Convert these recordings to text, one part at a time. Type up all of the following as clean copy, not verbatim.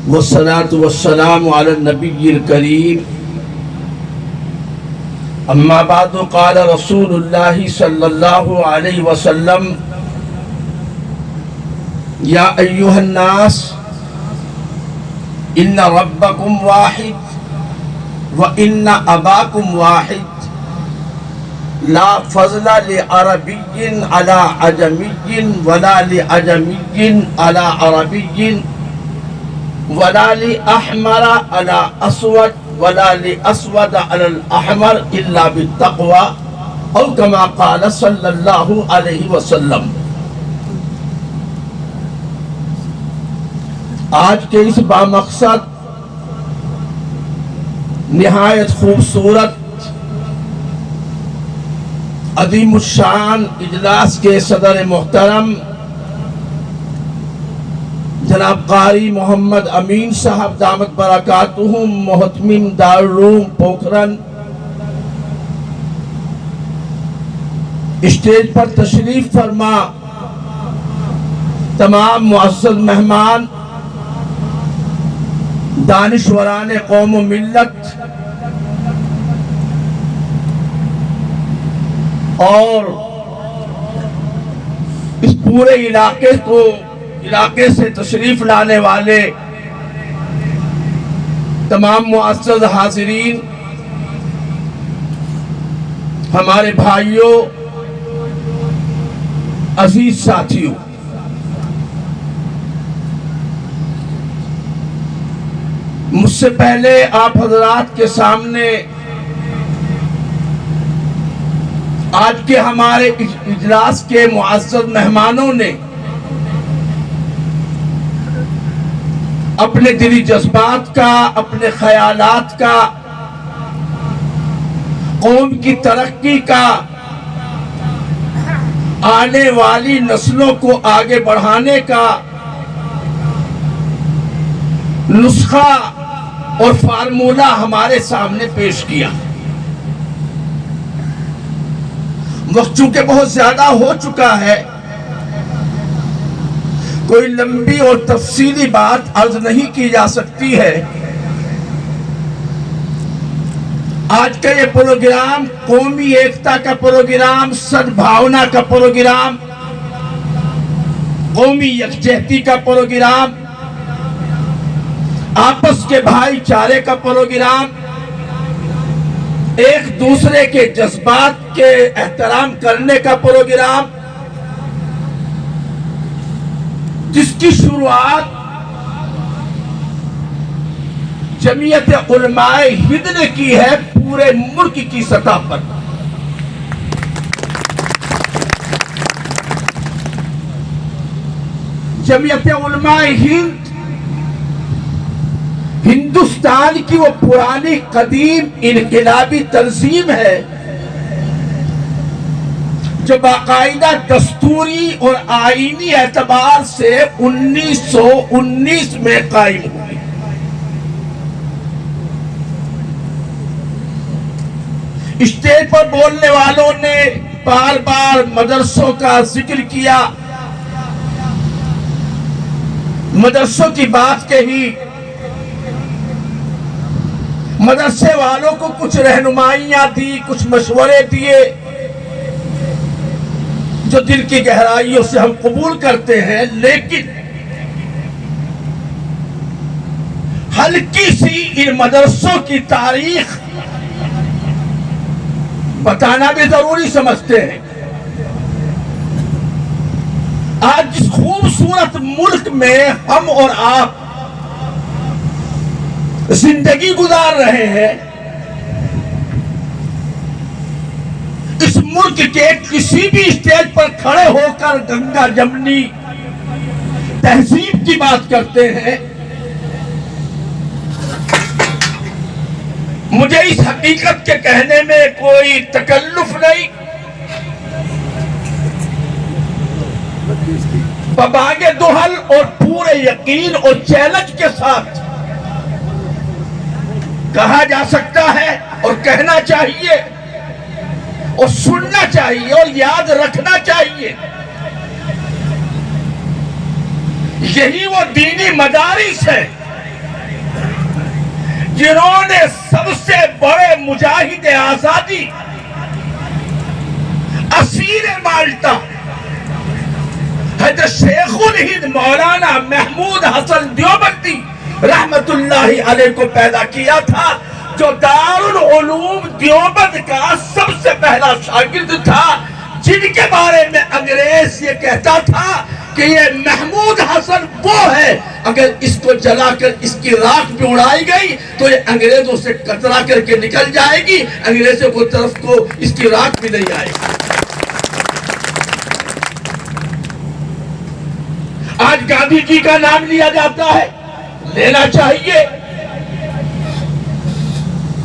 والصلاة والسلام على النبي الكريم أما بعد قال رسول الله صلى الله عليه وسلم يا أيها الناس إن ربكم واحد وإن أباكم واحد لا فضل لعربي على عجمي ولا لعجمي على عربي ولا لأحمر على أسود ولا لأسود على الأحمر إلا بالتقوى أو كما قال صلى الله عليه وسلم۔ آج کے اس بامقصد نہایت خوبصورت عظیم الشان اجلاس کے صدر محترم جناب قاری محمد امین صاحب دامت برکاتہم محتمم دارالعلوم پوکھرن اسٹیج پر تشریف فرما تمام معزز مہمان دانشوران قوم و ملت اور اس پورے علاقے سے تشریف لانے والے تمام معزز حاضرین، ہمارے بھائیوں، عزیز ساتھیوں، مجھ سے پہلے آپ حضرات کے سامنے آج کے ہمارے اجلاس کے معزز مہمانوں نے اپنے دلی جذبات کا، اپنے خیالات کا، قوم کی ترقی کا، آنے والی نسلوں کو آگے بڑھانے کا نسخہ اور فارمولہ ہمارے سامنے پیش کیا۔ وقت چونکہ بہت زیادہ ہو چکا ہے، کوئی لمبی اور تفصیلی بات عرض نہیں کی جا سکتی ہے۔ آج کا یہ پروگرام قومی ایکتا کا پروگرام، سدبھاونا کا پروگرام، قومی یکجہتی کا پروگرام، آپس کے بھائی چارے کا پروگرام، ایک دوسرے کے جذبات کے احترام کرنے کا پروگرام، جس کی شروعات جمعیت علماء ہند نے کی ہے پورے ملک کی سطح پر۔ جمعیت علماء ہند ہندوستان کی وہ پرانی قدیم انقلابی تنظیم ہے جو باقاعدہ دستوری اور آئینی اعتبار سے 1919 میں قائم ہوئی۔ اسٹیج پر بولنے والوں نے بار بار مدرسوں کا ذکر کیا، مدرسوں کی بات کہی، مدرسے والوں کو کچھ رہنمائیاں دی، کچھ مشورے دیے جو دل کی گہرائیوں سے ہم قبول کرتے ہیں، لیکن ہلکی سی ان مدرسوں کی تاریخ بتانا بھی ضروری سمجھتے ہیں۔ آج جس خوبصورت ملک میں ہم اور آپ زندگی گزار رہے ہیں، اس ملک کے کسی بھی اسٹیج پر کھڑے ہو کر گنگا جمنی تہذیب کی بات کرتے ہیں، مجھے اس حقیقت کے کہنے میں کوئی تکلف نہیں، بباغ دہل اور پورے یقین اور چیلنج کے ساتھ کہا جا سکتا ہے اور کہنا چاہیے اور سننا چاہیے اور یاد رکھنا چاہیے، یہی وہ دینی مدارس ہے جنہوں نے سب سے بڑے مجاہد آزادی اسیر مالٹا حضرت شیخ الہند مولانا محمود حسن دیوبندی رحمت اللہ علیہ کو پیدا کیا تھا، جو دارالعلوم دیوبند کا سب سے پہلا شاگرد تھا، جن کے بارے میں انگریز یہ کہتا تھا کہ یہ محمود حسن وہ ہے، اگر اس کو جلا کر اس کی راکھ بھی اڑائی گئی تو یہ انگریزوں سے کترا کر کے نکل جائے گی، انگریزوں کو طرف کو اس کی راکھ بھی نہیں آئے گی۔ آج گاندھی جی کا نام لیا جاتا ہے، لینا چاہیے،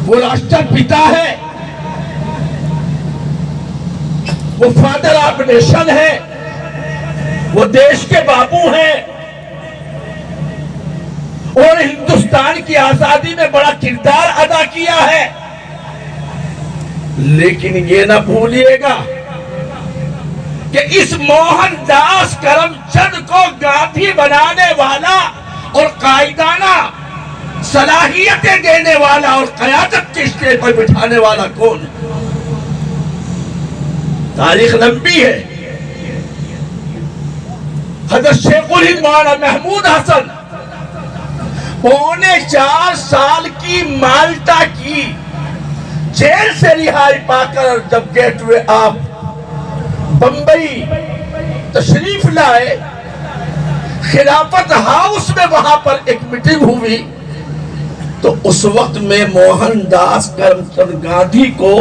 وہ راشٹر پتا ہے، وہ فادر آف نیشن ہے، وہ دیش کے بابو ہیں، اور ہندوستان کی آزادی میں بڑا کردار ادا کیا ہے۔ لیکن یہ نہ بھولیے گا کہ اس موہن داس کرم چند کو گاندھی بنانے والا اور قائدانہ صلاحیتیں دینے والا اور قیادت کے اسٹیج پر بٹھانے والا کون؟ تاریخ لمبی ہے۔ حضرت شیخ الہند مولانا محمود حسن 4.25 سال کی مالٹا کی جیل سے رہائی پا کر جب گیٹ وے آف بمبئی تشریف لائے، خلافت ہاؤس میں وہاں پر ایک میٹنگ ہوئی، تو اس وقت میں موہن داس کرم چند گاندھی کو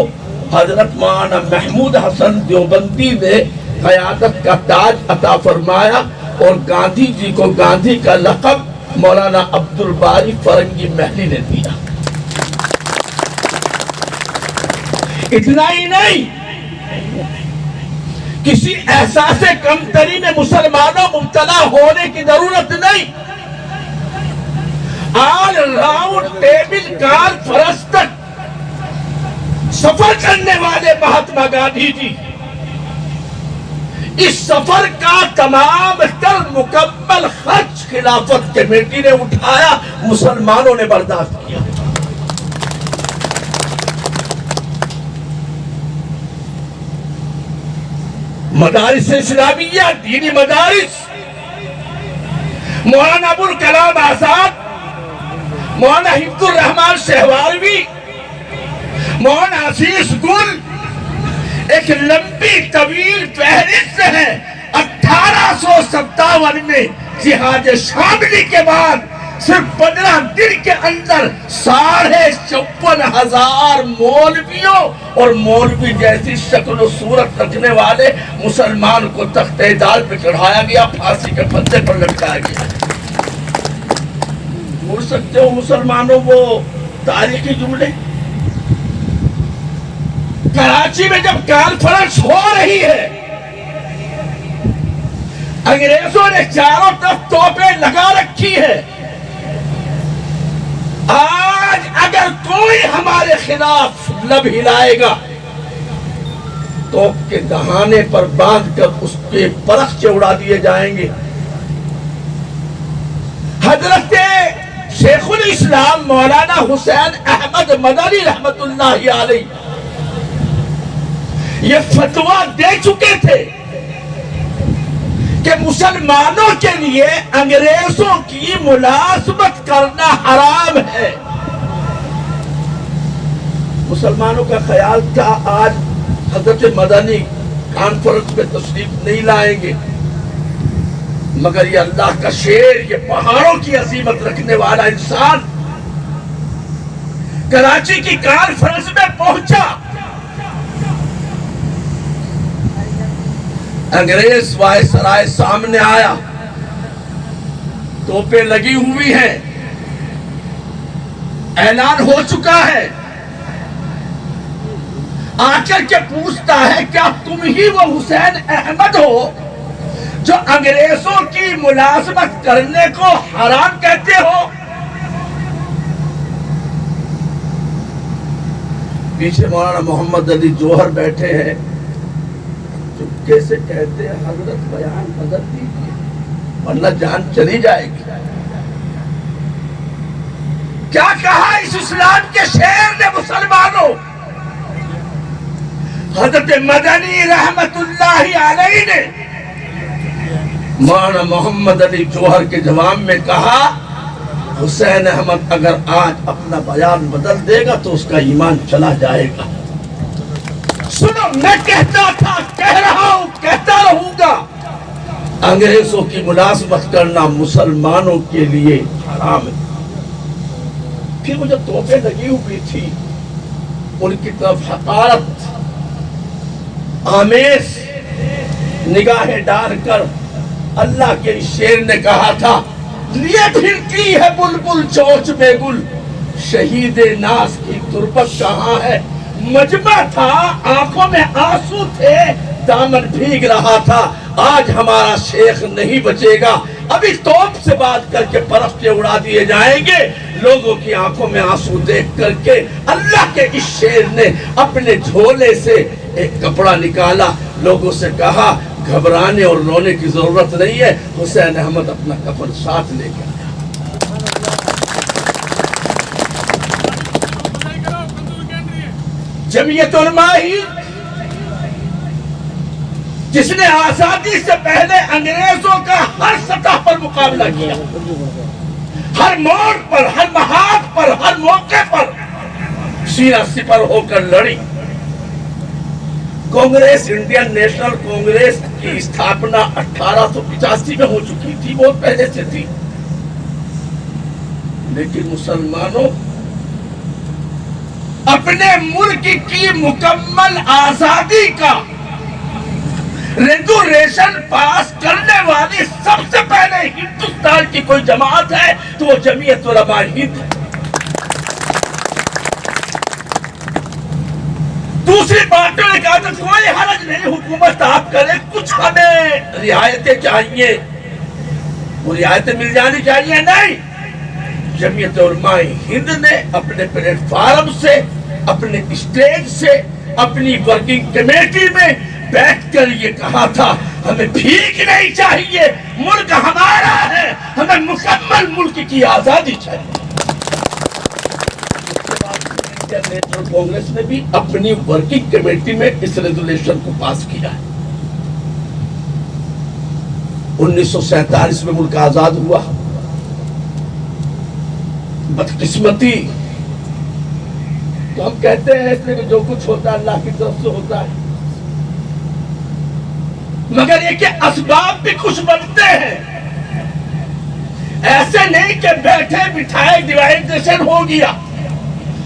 حضرت مولانا محمود حسن دیوبندی نے قیادت کا تاج عطا فرمایا، اور گاندھی جی کو گاندھی کا لقب مولانا عبدالباری فرنگی محلی نے دیا۔ اتنا ہی نہیں، کسی احساس کمتری میں مسلمانوں مبتلا ہونے کی ضرورت نہیں، آل راؤنڈ ٹیبل کانفرنس تک سفر کرنے والے مہاتما گاندھی جی، اس سفر کا تمام تر مکمل خرچ خلافت کمیٹی نے اٹھایا، مسلمانوں نے برداشت کیا۔ مدارس اسلامیہ، دینی مدارس، مولانا ابوالکلام آزاد، مولانا حفظ الرحمان شہواروی، مولانا عزیز گل، ایک لمبی طویل فہرست ہے۔ 1857 میں جہاد شاملی کے بعد صرف 15 دن کے اندر 54,500 مولویوں اور مولوی جیسی شکل و صورت رکھنے والے مسلمان کو تختہ دار پہ چڑھایا گیا، پھانسی کے پھندے پر لٹکایا گیا۔ بھول سکتے ہو مسلمانوں وہ تاریخی جملے؟ کراچی میں جب کانفرنس ہو رہی ہے، انگریزوں نے چاروں طرف توپیں لگا رکھی ہے، آج اگر کوئی ہمارے خلاف لب ہلائے گا توپ کے دہانے پر باندھ کر اس کے پرخچے اڑا دیے جائیں گے۔ حضرت شیخ الاسلام مولانا حسین احمد مدنی رحمت اللہ علیہ یہ فتویٰ دے چکے تھے کہ مسلمانوں کے لیے انگریزوں کی ملازمت کرنا حرام ہے۔ مسلمانوں کا خیال تھا آج حضرت مدنی کانفرنس میں تشریف نہیں لائیں گے، مگر یہ اللہ کا شیر، یہ پہاڑوں کی عظمت رکھنے والا انسان کراچی کی کانفرنس میں پہنچا۔ انگریز وائسرائے سامنے آیا، توپیں لگی ہوئی ہیں، اعلان ہو چکا ہے، آ کر کے پوچھتا ہے کیا تم ہی وہ حسین احمد ہو جو انگریزوں کی ملازمت کرنے کو حرام کہتے ہو؟ پیچھے مولانا محمد علی جوہر بیٹھے ہیں، چپکے سے کہتے ہیں حضرت بیان بدل دیجیے ورنہ جان چلی جائے گی۔ کیا کہا اس اسلام کے شیر نے مسلمانوں، حضرت مدنی رحمت اللہ علیہ نے مولانا محمد علی جوہر کے جواب میں کہا، حسین احمد اگر آج اپنا بیان بدل دے گا تو اس کا ایمان چلا جائے گا۔ سنو، میں کہتا تھا، کہہ رہا ہوں، کہتا رہوں گا، انگریزوں کی ملازمت کرنا مسلمانوں کے لیے حرام ہے۔ پھر مجھے توپیں لگی ہوئی تھی، ان کی طرف حقارت آمیز نگاہیں ڈال کر اللہ کے شیر نے کہا تھا، لیے پھرتی ہے بلبل چوچ میں گل، شہید ناز کی تربت کہاں ہے؟ مجمع تھا، آنکھوں میں آنسو تھے، دامن بھیگ رہا تھا، آج ہمارا شیخ نہیں بچے گا، ابھی توپ سے بات کر کے فرشتے اڑا دیے جائیں گے۔ لوگوں کی آنکھوں میں آنسو دیکھ کر کے اللہ کے اس شیر نے اپنے جھولے سے ایک کپڑا نکالا، لوگوں سے کہا گھبرانے اور رونے کی ضرورت نہیں ہے، حسین احمد اپنا کفن ساتھ لے کے آیا۔ جمعیت علماء ہند جس نے آزادی سے پہلے انگریزوں کا ہر سطح پر مقابلہ کیا، ہر موڑ پر، ہر محاذ پر، ہر موقع پر سینہ سپر ہو کر لڑی۔ کانگریس، انڈین نیشنل کانگریس کی استھاپنا 1885 میں ہو چکی تھی، بہت پہلے سے تھی، لیکن مسلمانوں اپنے ملک کی مکمل آزادی کا ریزولوشن پاس کرنے والی سب سے پہلے ہندوستان کی کوئی جماعت ہے تو وہ جمعیت علماء ہند ہے۔ دوسری پارٹیوں نے کہا تھا کوئی حرج نہیں، حکومت آپ کریں، کچھ ہمیں رعایتیں چاہیے، وہ رعایتیں مل جانی چاہیے، نہیں۔ جمعیت علماء ہند نے اپنے پلیٹ فارم سے، اپنے اسٹیج سے، اپنی ورکنگ کمیٹی میں بیٹھ کر یہ کہا تھا، ہمیں بھیک نہیں چاہیے، ملک ہمارا ہے، ہمیں مکمل ملک کی آزادی چاہیے۔ انڈین نیشنل کانگریس نے بھی اپنی ورکنگ کمیٹی میں اس ریزولوشن کو پاس کیا ہے۔ 1947 میں ملک آزاد ہوا۔ بدقسمتی تو ہم کہتے ہیں کہ جو کچھ ہوتا ہے اللہ کی طرف سے ہوتا ہے، مگر یہ کہ اسباب بھی کچھ بنتے ہیں، ایسے نہیں کہ بیٹھے بٹھائے ڈیوائڈیشن ہو گیا،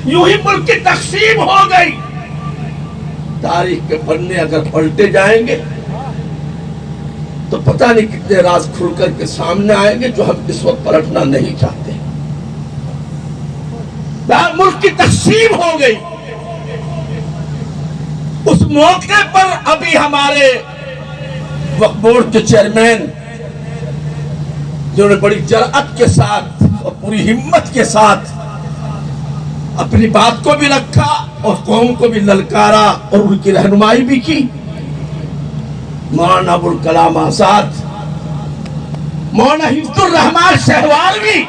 یوں ہی ملک کی تقسیم ہو گئی۔ تاریخ کے پنے اگر پلٹے جائیں گے تو پتہ نہیں کتنے راز کھل کر کے سامنے آئیں گے جو ہم اس وقت پلٹنا نہیں چاہتے۔ ملک کی تقسیم ہو گئی، اس موقع پر ابھی ہمارے وقف بورڈ کے چیئرمین جنہوں نے بڑی جرأت کے ساتھ اور پوری ہمت کے ساتھ اپنی بات کو بھی رکھا اور قوم کو بھی للکارا اور ان کی رہنمائی بھی کی، مولانا ابوالکلام آزاد، مولانا حفظ الرحمان شہوالوی،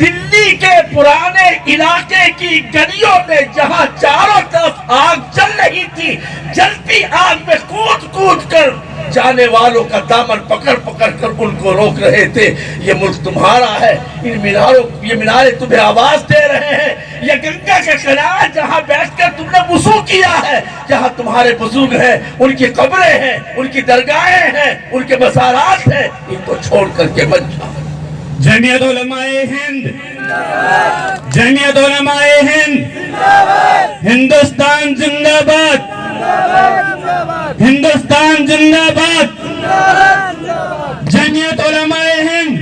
دلی کے پرانے علاقے کی گلیوں میں جہاں چاروں طرف آگ جل رہی تھی، جلتی آگ میں کود کود کر جانے والوں کا دامن پکڑ پکڑ کر ان کو روک رہے تھے، یہ ملک تمہارا ہے، ان میناروں، یہ مینارے تمہیں آواز دے رہے ہیں، یہ گنگا کے کنارے جہاں بیٹھ کر تم نے وضو کیا ہے، جہاں تمہارے بزرگ ہیں، ان کی قبریں ہیں، ان کی درگاہیں ہیں، ان کے مزارات ہیں، ان کو چھوڑ کر کے مت جاؤ۔ جمعیت علماء ہند، جمعیت علماء ہند، ہندوستان زندہ باد، ہندوستان زندہ باد، جمعیت علماء ہند،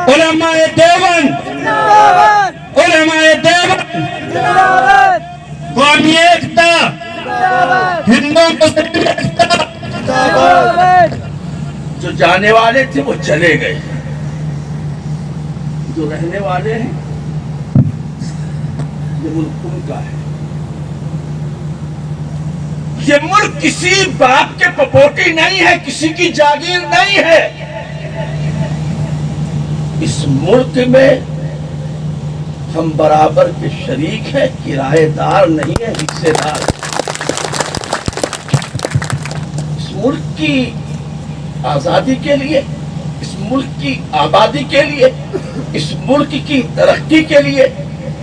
علماء دیوبند، علماء دیوبند، قومی ایکتا، ہندو مسلم ایکتا۔ جو جانے والے تھے وہ چلے گئے، جو رہنے والے ہیں یہ ملک ان کا ہے۔ یہ ملک کسی باپ کے پپوٹی نہیں ہے، کسی کی جاگیر نہیں ہے۔ اس ملک میں ہم برابر کے شریک ہیں، کرایہ دار نہیں ہیں، حصے دار۔ اس ملک کی آزادی کے لیے، اس ملک کی آبادی کے لیے، اس ملک کی ترقی کے لیے،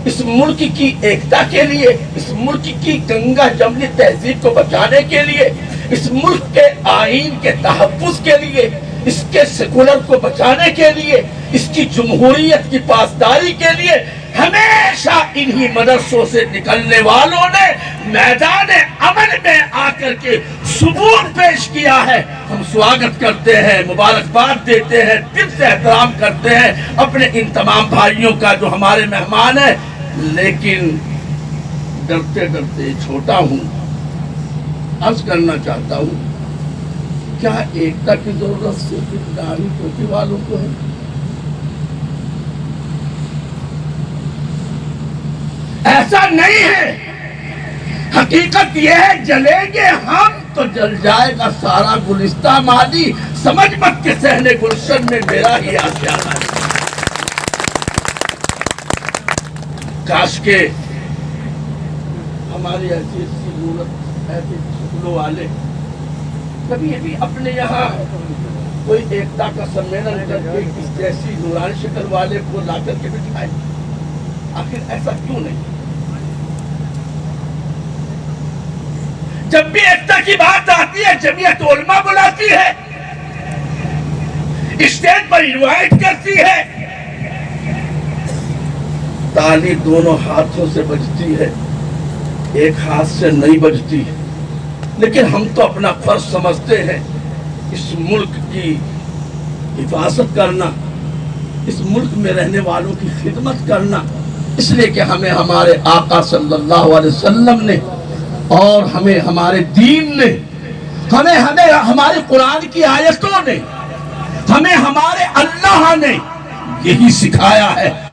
اس ملک کی ایکتا کے لیے، اس ملک کی گنگا جمنی تہذیب کو بچانے کے لیے، اس ملک کے آئین کے تحفظ کے لیے، اس کے سیکولر کو بچانے کے لیے، اس کی جمہوریت کی پاسداری کے لیے ہمیشہ انہی مدرسوں سے نکلنے والوں نے میدان امن میں آ کر کے ثبوت پیش کیا ہے۔ ہم سواگت کرتے ہیں، مبارکباد دیتے ہیں، دل سے احترام کرتے ہیں اپنے ان تمام بھائیوں کا جو ہمارے مہمان ہیں، لیکن ڈرتے ڈرتے چھوٹا ہوں، عرض کرنا چاہتا ہوں، کیا ایکتا کی ضرورت صرف داڑھی ٹوپی والوں کو ہے؟ ایسا نہیں ہے۔ حقیقت یہ ہے، جلیں گے ہم تو جل جائے گا سارا گلستہ مادی، سمجھ مت کے صحن گلشن میں میرا ہی آشیانہ ہے۔ کاش کے ہماری ایسی ضرورت ایسے شکلوں والے کبھی بھی اپنے یہاں کوئی ایکتا کا سمیلن کر کے اس جیسی نورانی شکل والے کو لا کر کے بٹھائے۔ آخر ایسا کیوں نہیں؟ جب بھی ایکتا کی بات آتی ہے، جمعیت علماء بلاتی ہے، اسٹیج پر انوائٹ کرتی ہے، تالی دونوں ہاتھوں سے بجتی ہے، ایک ہاتھ سے نہیں بجتی۔ لیکن ہم تو اپنا فرض سمجھتے ہیں اس ملک کی حفاظت کرنا، اس ملک میں رہنے والوں کی خدمت کرنا، اس لیے کہ ہمیں ہمارے آقا صلی اللہ علیہ وسلم نے اور ہمیں ہمارے دین نے، ہمیں ہمارے قرآن کی آیتوں نے، ہمیں ہمارے اللہ نے یہی سکھایا ہے۔